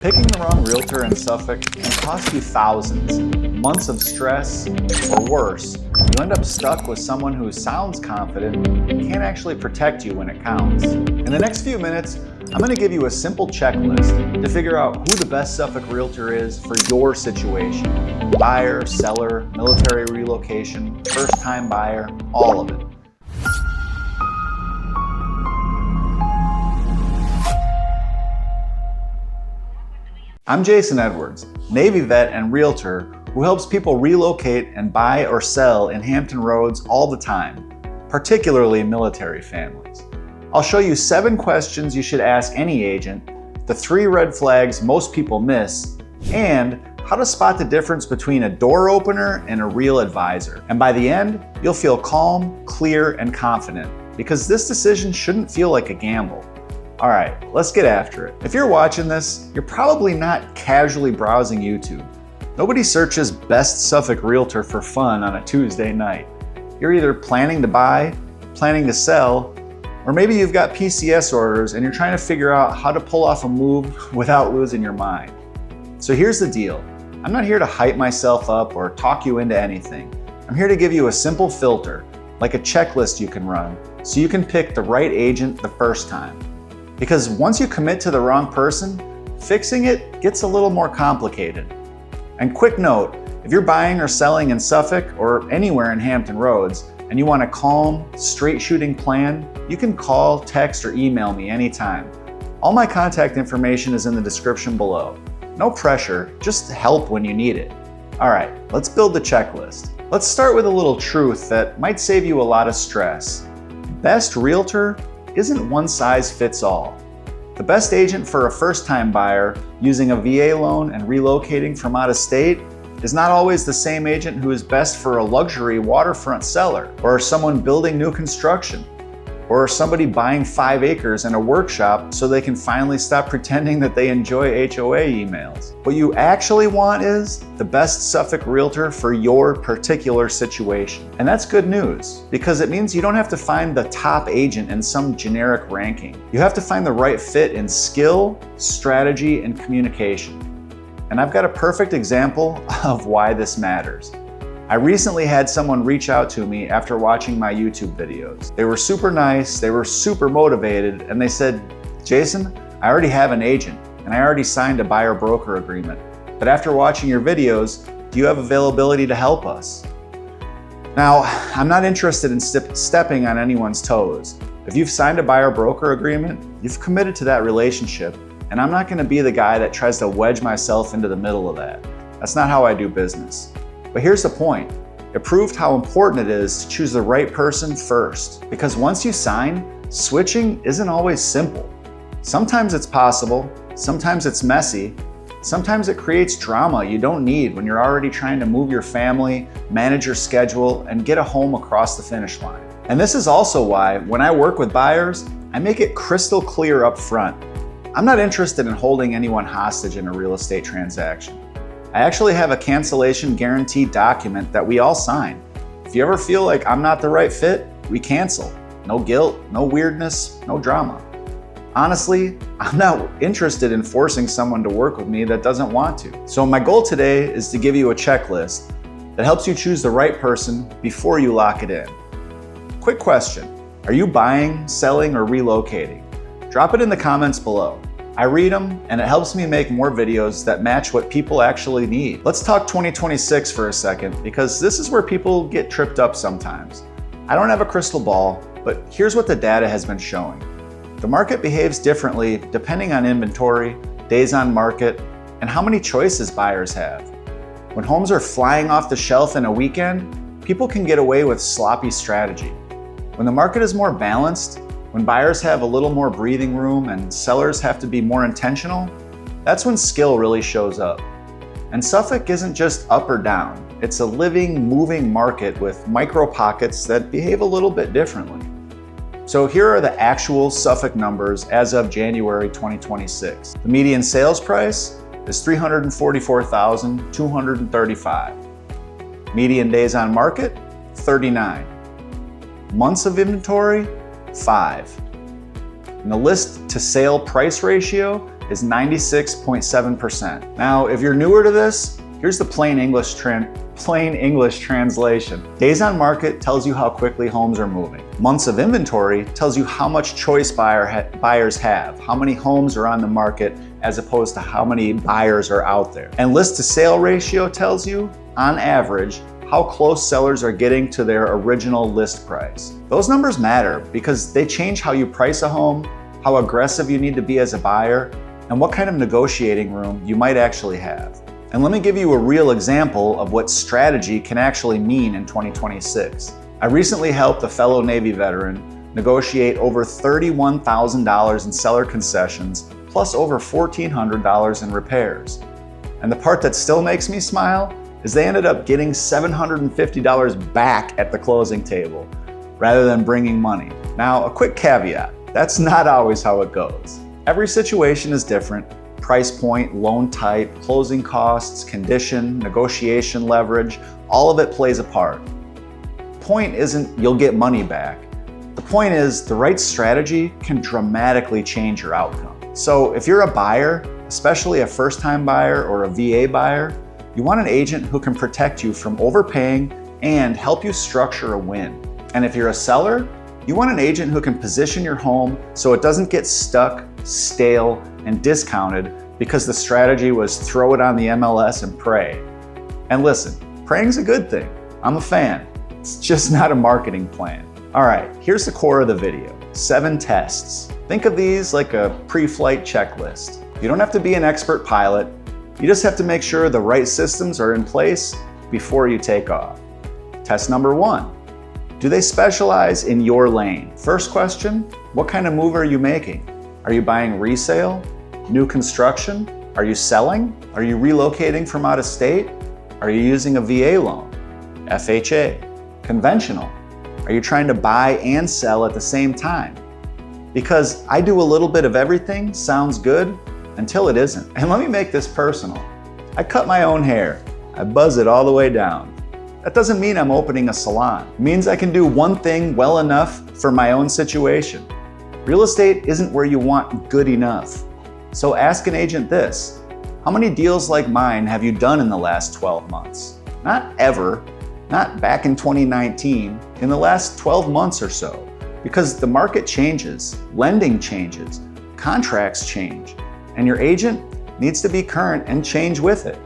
Picking the wrong realtor in Suffolk can cost you thousands, months of stress, or worse, you end up stuck with someone who sounds confident and can't actually protect you when it counts. In the next few minutes, I'm going to give you a simple checklist to figure out who the best Suffolk realtor is for your situation. Buyer, seller, military relocation, first-time buyer, all of it. I'm Jason Edwards, Navy vet and realtor who helps people relocate and buy or sell in Hampton Roads all the time, particularly military families. I'll show you 7 questions you should ask any agent, the 3 red flags most people miss, and how to spot the difference between a door opener and a real advisor. And by the end, you'll feel calm, clear, and confident because this decision shouldn't feel like a gamble. All right, let's get after it. If you're watching this, you're probably not casually browsing YouTube. Nobody searches best Suffolk realtor for fun on a Tuesday night. You're either planning to buy, planning to sell, or maybe you've got PCS orders and you're trying to figure out how to pull off a move without losing your mind. So here's the deal. I'm not here to hype myself up or talk you into anything. I'm here to give you a simple filter, like a checklist you can run, so you can pick the right agent the first time. Because once you commit to the wrong person, fixing it gets a little more complicated. And quick note, if you're buying or selling in Suffolk or anywhere in Hampton Roads and you want a calm, straight shooting plan, you can call, text, or email me anytime. All my contact information is in the description below. No pressure, just help when you need it. All right, let's build the checklist. Let's start with a little truth that might save you a lot of stress. Best realtor isn't one size fits all. The best agent for a first-time buyer using a VA loan and relocating from out of state is not always the same agent who is best for a luxury waterfront seller, or someone building new construction, or somebody buying 5 acres and a workshop so they can finally stop pretending that they enjoy HOA emails. What you actually want is the best Suffolk realtor for your particular situation. And that's good news, because it means you don't have to find the top agent in some generic ranking. You have to find the right fit in skill, strategy, and communication. And I've got a perfect example of why this matters. I recently had someone reach out to me after watching my YouTube videos. They were super nice, they were super motivated, and they said, Jason, I already have an agent, and I already signed a buyer-broker agreement. But after watching your videos, do you have availability to help us? Now, I'm not interested in stepping on anyone's toes. If you've signed a buyer-broker agreement, you've committed to that relationship, and I'm not gonna be the guy that tries to wedge myself into the middle of that. That's not how I do business. But here's the point. It proved how important it is to choose the right person first. Because once you sign, switching isn't always simple. Sometimes it's possible, sometimes it's messy, sometimes it creates drama you don't need when you're already trying to move your family, manage your schedule, and get a home across the finish line. And this is also why, when I work with buyers, I make it crystal clear up front. I'm not interested in holding anyone hostage in a real estate transaction. I actually have a cancellation guarantee document that we all sign. If you ever feel like I'm not the right fit, we cancel. No guilt, no weirdness, no drama. Honestly, I'm not interested in forcing someone to work with me that doesn't want to. So my goal today is to give you a checklist that helps you choose the right person before you lock it in. Quick question, are you buying, selling, or relocating? Drop it in the comments below. I read them, and it helps me make more videos that match what people actually need. Let's talk 2026 for a second, because this is where people get tripped up sometimes. I don't have a crystal ball, but here's what the data has been showing. The market behaves differently depending on inventory, days on market, and how many choices buyers have. When homes are flying off the shelf in a weekend, people can get away with sloppy strategy. When the market is more balanced, when buyers have a little more breathing room and sellers have to be more intentional, that's when skill really shows up. And Suffolk isn't just up or down. It's a living, moving market with micro pockets that behave a little bit differently. So here are the actual Suffolk numbers as of January 2026. The median sales price is $344,235. Median days on market, 39. Months of inventory, 5. And the list to sale price ratio is 96.7%. Now, if you're newer to this, here's the plain English translation. Days on market tells you how quickly homes are moving. Months of inventory tells you how much choice buyers have, how many homes are on the market as opposed to how many buyers are out there. And list to sale ratio tells you, on average, how close sellers are getting to their original list price. Those numbers matter because they change how you price a home, how aggressive you need to be as a buyer, and what kind of negotiating room you might actually have. And let me give you a real example of what strategy can actually mean in 2026. I recently helped a fellow Navy veteran negotiate over $31,000 in seller concessions, plus over $1,400 in repairs. And the part that still makes me smile is they ended up getting $750 back at the closing table, rather than bringing money. Now, a quick caveat, that's not always how it goes. Every situation is different. Price point, loan type, closing costs, condition, negotiation leverage, all of it plays a part. The point isn't you'll get money back. The point is the right strategy can dramatically change your outcome. So if you're a buyer, especially a first-time buyer or a VA buyer, you want an agent who can protect you from overpaying and help you structure a win. And if you're a seller, you want an agent who can position your home so it doesn't get stuck, stale, and discounted because the strategy was throw it on the MLS and pray. And listen, praying's a good thing. I'm a fan. It's just not a marketing plan. All right, here's the core of the video. 7 tests. Think of these like a pre-flight checklist. You don't have to be an expert pilot. You just have to make sure the right systems are in place before you take off. Test number 1. Do they specialize in your lane? First question, what kind of move are you making? Are you buying resale? New construction? Are you selling? Are you relocating from out of state? Are you using a VA loan? FHA? Conventional? Are you trying to buy and sell at the same time? Because I do a little bit of everything sounds good until it isn't. And let me make this personal. I cut my own hair. I buzz it all the way down. That doesn't mean I'm opening a salon. It means I can do one thing well enough for my own situation. Real estate isn't where you want good enough. So ask an agent this: how many deals like mine have you done in the last 12 months? Not ever, not back in 2019, in the last 12 months or so. Because the market changes, lending changes, contracts change, and your agent needs to be current and change with it.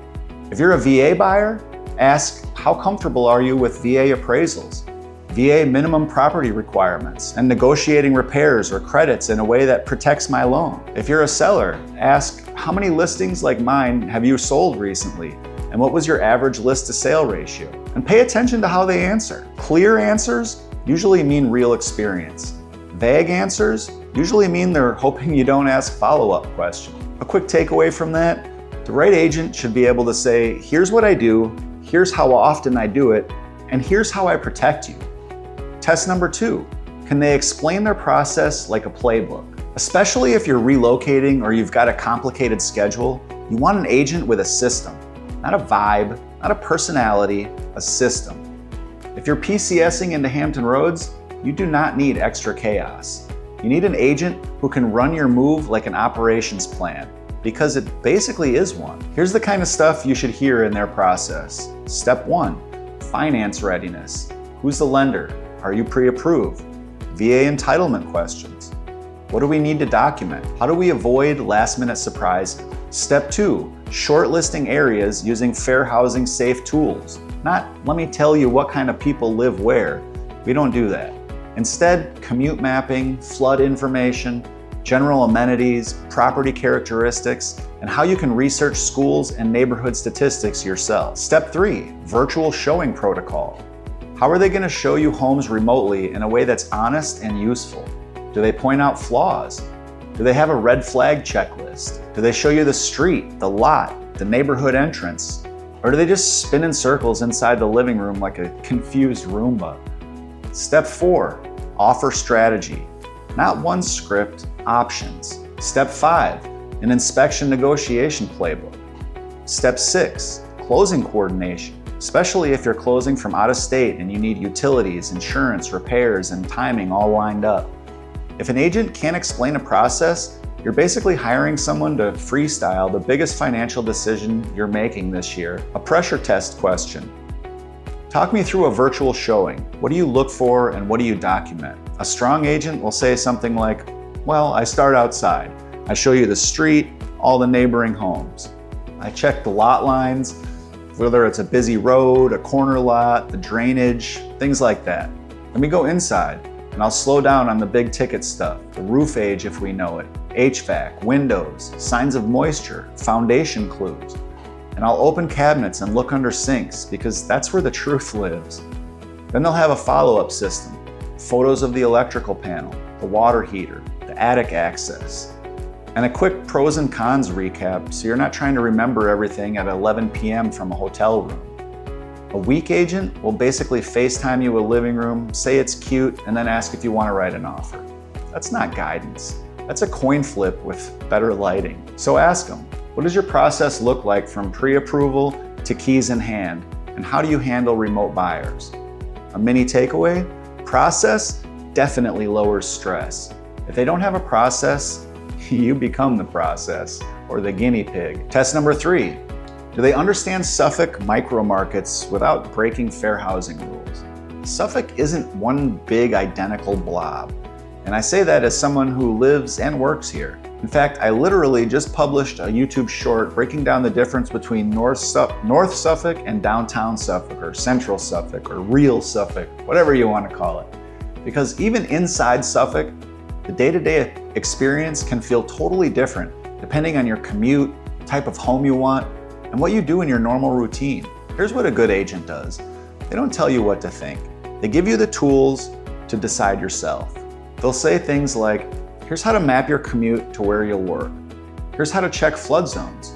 If you're a VA buyer, ask, how comfortable are you with VA appraisals, VA minimum property requirements, and negotiating repairs or credits in a way that protects my loan? If you're a seller, ask, how many listings like mine have you sold recently? And what was your average list to sale ratio? And pay attention to how they answer. Clear answers usually mean real experience. Vague answers usually mean they're hoping you don't ask follow-up questions. A quick takeaway from that, the right agent should be able to say, here's what I do, here's how often I do it, and here's how I protect you. Test number 2, can they explain their process like a playbook? Especially if you're relocating or you've got a complicated schedule, you want an agent with a system, not a vibe, not a personality, a system. If you're PCSing into Hampton Roads, you do not need extra chaos. You need an agent who can run your move like an operations plan, because it basically is one. Here's the kind of stuff you should hear in their process. Step 1, finance readiness. Who's the lender? Are you pre-approved? VA entitlement questions. What do we need to document? How do we avoid last-minute surprises? Step 2, shortlisting areas using fair housing safe tools. Not, let me tell you what kind of people live where. We don't do that. Instead, commute mapping, flood information, general amenities, property characteristics, and how you can research schools and neighborhood statistics yourself. Step 3, virtual showing protocol. How are they going to show you homes remotely in a way that's honest and useful? Do they point out flaws? Do they have a red flag checklist? Do they show you the street, the lot, the neighborhood entrance? Or do they just spin in circles inside the living room like a confused Roomba? Step 4, offer strategy. Not one script, options. Step 5, an inspection negotiation playbook. Step 6, closing coordination, especially if you're closing from out of state and you need utilities, insurance, repairs, and timing all lined up. If an agent can't explain a process, You're basically hiring someone to freestyle the biggest financial decision you're making this year, a pressure test question. Talk me through a virtual showing. What do you look for and what do you document? A strong agent will say something like, well, I start outside. I show you the street, all the neighboring homes. I check the lot lines, whether it's a busy road, a corner lot, the drainage, things like that. Then we go inside, and I'll slow down on the big ticket stuff, the roof age if we know it, HVAC, windows, signs of moisture, foundation clues. And I'll open cabinets and look under sinks because that's where the truth lives. Then they'll have a follow-up system, photos of the electrical panel, the water heater, the attic access, and a quick pros and cons recap so you're not trying to remember everything at 11 p.m. from a hotel room. A weak agent will basically FaceTime you a living room, say it's cute, and then ask if you want to write an offer. That's not guidance. That's a coin flip with better lighting. So ask them, what does your process look like from pre-approval to keys in hand, and how do you handle remote buyers? A mini takeaway? Process definitely lowers stress. If they don't have a process, you become the process, or the guinea pig. Test number 3. Do they understand Suffolk micro-markets without breaking fair housing rules? Suffolk isn't one big identical blob, and I say that as someone who lives and works here. In fact, I literally just published a YouTube short breaking down the difference between North Suffolk and downtown Suffolk, or Central Suffolk, or real Suffolk, whatever you want to call it. Because even inside Suffolk, the day-to-day experience can feel totally different depending on your commute, type of home you want, and what you do in your normal routine. Here's what a good agent does. They don't tell you what to think. They give you the tools to decide yourself. They'll say things like, here's how to map your commute to where you'll work. Here's how to check flood zones.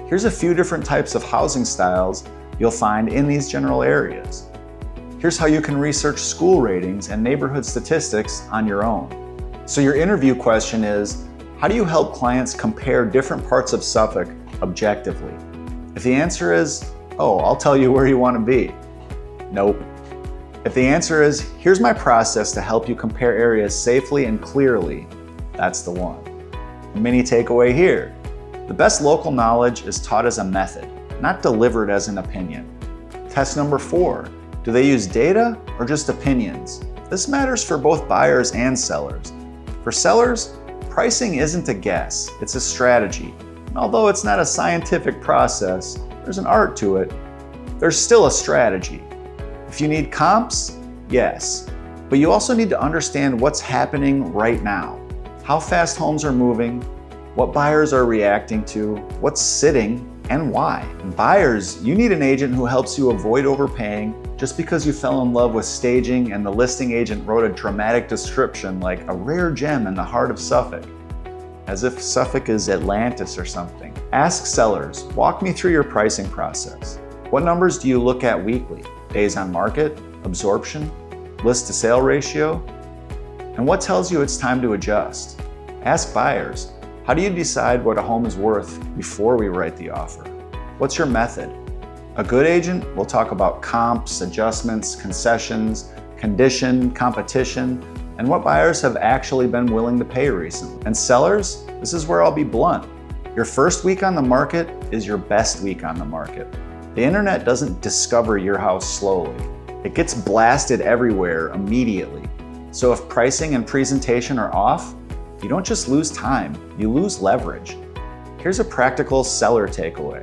Here's a few different types of housing styles you'll find in these general areas. Here's how you can research school ratings and neighborhood statistics on your own. So your interview question is, how do you help clients compare different parts of Suffolk objectively? If the answer is, oh, I'll tell you where you want to be. Nope. If the answer is, here's my process to help you compare areas safely and clearly, that's the one. A mini takeaway here. The best local knowledge is taught as a method, not delivered as an opinion. Test number 4. Do they use data or just opinions? This matters for both buyers and sellers. For sellers, pricing isn't a guess, it's a strategy. And although it's not a scientific process, there's an art to it, there's still a strategy. If you need comps, yes, but you also need to understand what's happening right now. How fast homes are moving, what buyers are reacting to, what's sitting, and why. And buyers, you need an agent who helps you avoid overpaying just because you fell in love with staging and the listing agent wrote a dramatic description like a rare gem in the heart of Suffolk, as if Suffolk is Atlantis or something. Ask sellers, walk me through your pricing process. What numbers do you look at weekly? Days on market, absorption, list to sale ratio? And what tells you it's time to adjust? Ask buyers, how do you decide what a home is worth before we write the offer? What's your method? A good agent will talk about comps, adjustments, concessions, condition, competition, and what buyers have actually been willing to pay recently. And sellers, this is where I'll be blunt. Your first week on the market is your best week on the market. The internet doesn't discover your house slowly. It gets blasted everywhere immediately. So if pricing and presentation are off, you don't just lose time, you lose leverage. Here's a practical seller takeaway.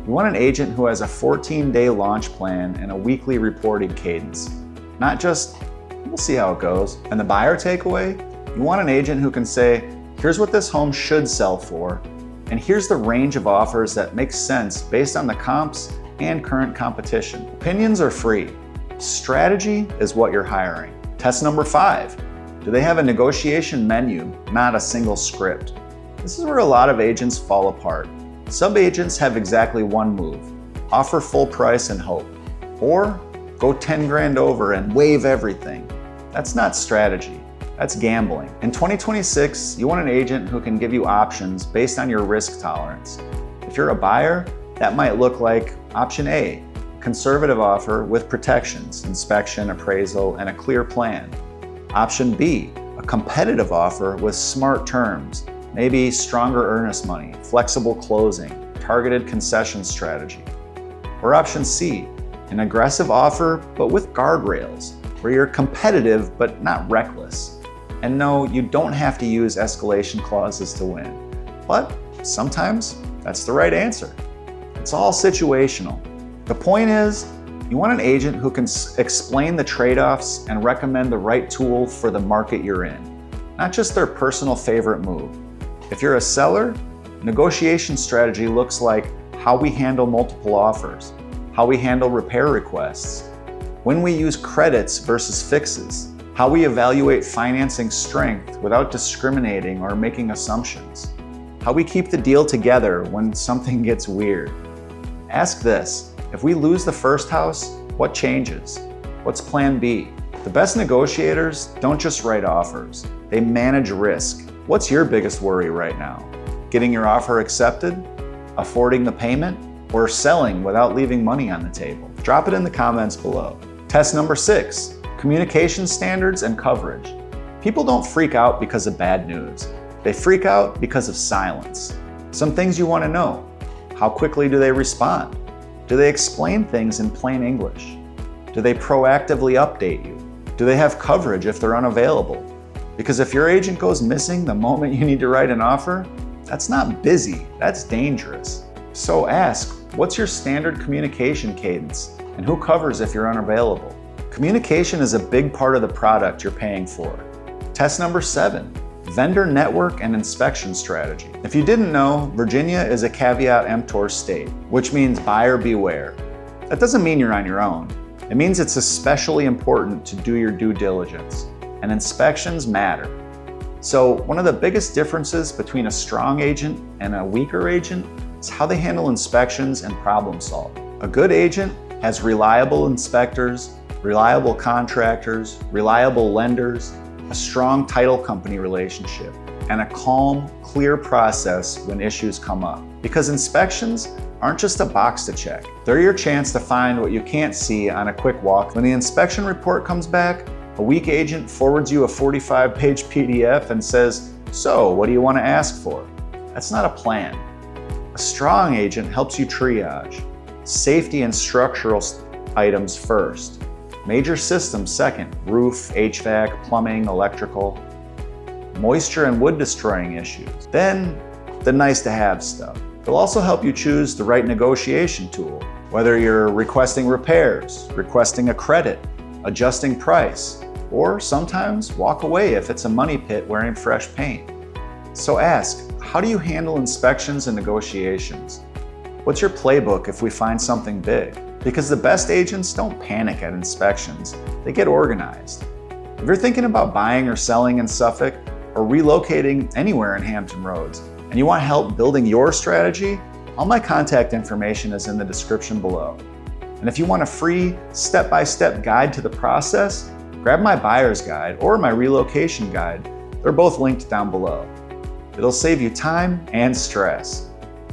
You want an agent who has a 14-day launch plan and a weekly reporting cadence, not just, we'll see how it goes. And the buyer takeaway, you want an agent who can say, here's what this home should sell for, and here's the range of offers that makes sense based on the comps and current competition. Opinions are free. Strategy is what you're hiring. Test number 5. Do they have a negotiation menu, not a single script? This is where a lot of agents fall apart. Some agents have exactly one move, offer full price and hope, or go 10 grand over and waive everything. That's not strategy, that's gambling. In 2026, you want an agent who can give you options based on your risk tolerance. If you're a buyer, that might look like option A, conservative offer with protections, inspection, appraisal, and a clear plan. Option B, a competitive offer with smart terms, Maybe stronger earnest money, flexible closing, targeted concession strategy. Or option C, an aggressive offer but with guardrails, where you're competitive but not reckless. And no, you don't have to use escalation clauses to win. But sometimes that's the right answer. It's all situational. The point is, you want an agent who can explain the trade-offs and recommend the right tool for the market you're in, not just their personal favorite move. If you're a seller, negotiation strategy looks like how we handle multiple offers, how we handle repair requests, when we use credits versus fixes, how we evaluate financing strength without discriminating or making assumptions, how we keep the deal together when something gets weird. Ask this: if we lose the first house, what changes? What's plan B? The best negotiators don't just write offers, they manage risk. What's your biggest worry right now? Getting your offer accepted? Affording the payment? Or selling without leaving money on the table? Drop it in the comments below. Test number 6, communication standards and coverage. People don't freak out because of bad news. They freak out because of silence. Some things you want to know. How quickly do they respond? Do they explain things in plain English? Do they proactively update you? Do they have coverage if they're unavailable? Because if your agent goes missing the moment you need to write an offer, that's not busy, that's dangerous. So ask, what's your standard communication cadence and who covers if you're unavailable? Communication is a big part of the product you're paying for. Test number 7, vendor network and inspection strategy. If you didn't know, Virginia is a caveat emptor state, which means buyer beware. That doesn't mean you're on your own. It means it's especially important to do your due diligence, and inspections matter. So one of the biggest differences between a strong agent and a weaker agent is how they handle inspections and problem solve. A good agent has reliable inspectors, reliable contractors, reliable lenders, a strong title company relationship, and a calm, clear process when issues come up. Because inspections aren't just a box to check. They're your chance to find what you can't see on a quick walk. When the inspection report comes back, a weak agent forwards you a 45-page PDF and says, "So, what do you want to ask for?" That's not a plan. A strong agent helps you triage. Safety and structural items first. Major systems second. Roof, HVAC, plumbing, electrical. Moisture and wood destroying issues. Then, the nice-to-have stuff. They'll also help you choose the right negotiation tool, whether you're requesting repairs, requesting a credit, adjusting price, or sometimes walk away if it's a money pit wearing fresh paint. So ask, how do you handle inspections and negotiations? What's your playbook if we find something big? Because the best agents don't panic at inspections, they get organized. If you're thinking about buying or selling in Suffolk or relocating anywhere in Hampton Roads, and you want help building your strategy, all my contact information is in the description below. And if you want a free step-by-step guide to the process, grab my buyer's guide or my relocation guide. They're both linked down below. It'll save you time and stress.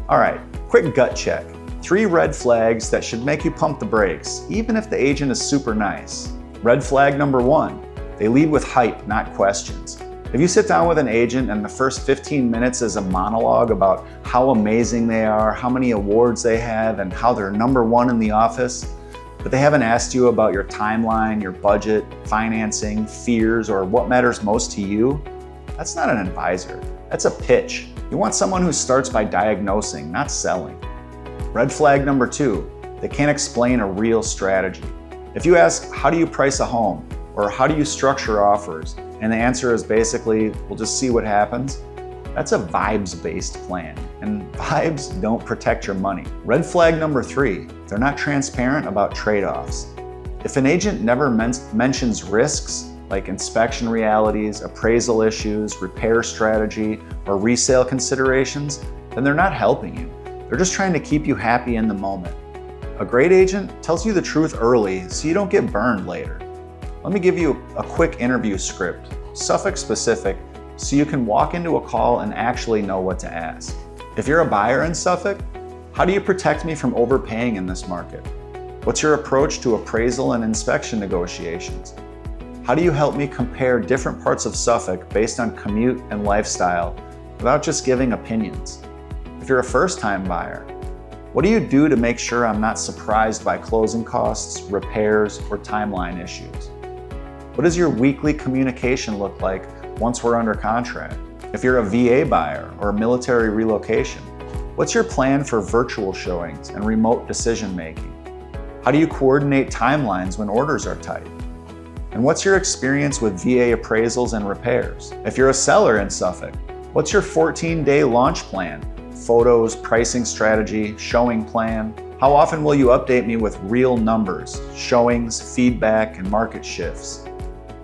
All right, quick gut check. 3 red flags that should make you pump the brakes, even if the agent is super nice. Red flag number 1, they lead with hype, not questions. If you sit down with an agent and the first 15 minutes is a monologue about how amazing they are, how many awards they have, and how they're number 1 in the office, but they haven't asked you about your timeline, your budget, financing, fears, or what matters most to you, that's not an advisor. That's a pitch. You want someone who starts by diagnosing, not selling. Red flag number 2, they can't explain a real strategy. If you ask, how do you price a home? Or how do you structure offers? And the answer is basically, we'll just see what happens. That's a vibes-based plan, and vibes don't protect your money. Red flag number 3, they're not transparent about trade-offs. If an agent never mentions risks, like inspection realities, appraisal issues, repair strategy, or resale considerations, then they're not helping you. They're just trying to keep you happy in the moment. A great agent tells you the truth early so you don't get burned later. Let me give you a quick interview script, Suffolk specific, so you can walk into a call and actually know what to ask. If you're a buyer in Suffolk, how do you protect me from overpaying in this market? What's your approach to appraisal and inspection negotiations? How do you help me compare different parts of Suffolk based on commute and lifestyle without just giving opinions? If you're a first-time buyer, what do you do to make sure I'm not surprised by closing costs, repairs, or timeline issues? What does your weekly communication look like once we're under contract? If you're a VA buyer or a military relocation, what's your plan for virtual showings and remote decision-making? How do you coordinate timelines when orders are tight? And what's your experience with VA appraisals and repairs? If you're a seller in Suffolk, what's your 14-day launch plan? Photos, pricing strategy, showing plan? How often will you update me with real numbers, showings, feedback, and market shifts?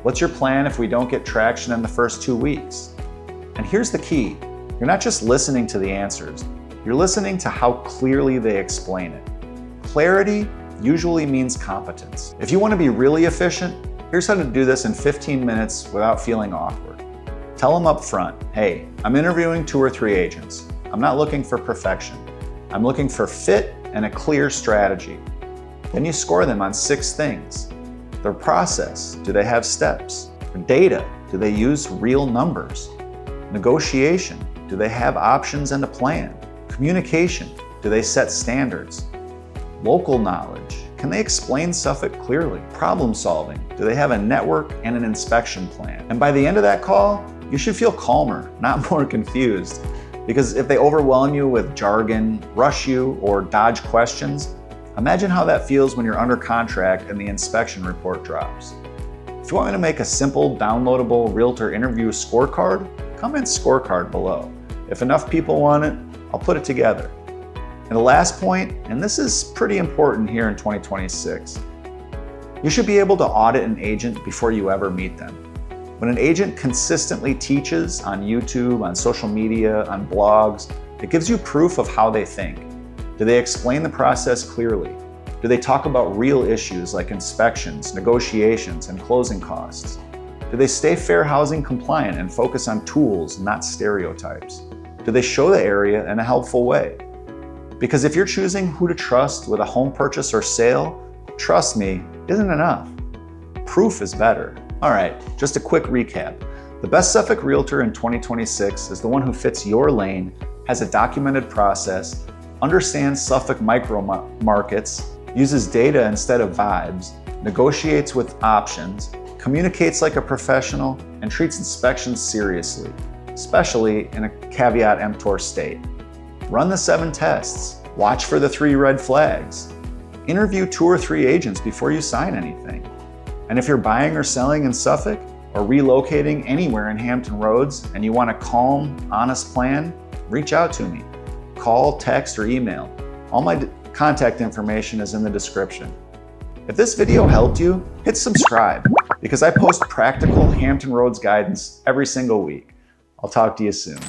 What's your plan if we don't get traction in the first 2 weeks? And here's the key. You're not just listening to the answers. You're listening to how clearly they explain it. Clarity usually means competence. If you want to be really efficient, here's how to do this in 15 minutes without feeling awkward. Tell them up front, hey, I'm interviewing 2 or 3 agents. I'm not looking for perfection. I'm looking for fit and a clear strategy. Then you score them on 6 things. Their process, do they have steps? Their data, do they use real numbers? Negotiation, do they have options and a plan? Communication, do they set standards? Local knowledge, can they explain Suffolk clearly? Problem solving, do they have a network and an inspection plan? And by the end of that call, you should feel calmer, not more confused. Because if they overwhelm you with jargon, rush you, or dodge questions, imagine how that feels when you're under contract and the inspection report drops. If you want me to make a simple, downloadable realtor interview scorecard, comment scorecard below. If enough people want it, I'll put it together. And the last point, and this is pretty important here in 2026, you should be able to audit an agent before you ever meet them. When an agent consistently teaches on YouTube, on social media, on blogs, it gives you proof of how they think. Do they explain the process clearly? Do they talk about real issues like inspections, negotiations, and closing costs? Do they stay fair housing compliant and focus on tools, not stereotypes? Do they show the area in a helpful way? Because if you're choosing who to trust with a home purchase or sale, trust me isn't enough. Proof is better. All right, just a quick recap. The best Suffolk Realtor in 2026 is the one who fits your lane, has a documented process, understands Suffolk micro markets, uses data instead of vibes, negotiates with options, communicates like a professional, and treats inspections seriously, especially in a caveat emptor state. Run the 7 tests. Watch for the 3 red flags. Interview 2 or 3 agents before you sign anything. And if you're buying or selling in Suffolk or relocating anywhere in Hampton Roads and you want a calm, honest plan, reach out to me. Call, text, or email. All my contact information is in the description. If this video helped you, hit subscribe because I post practical Hampton Roads guidance every single week. I'll talk to you soon.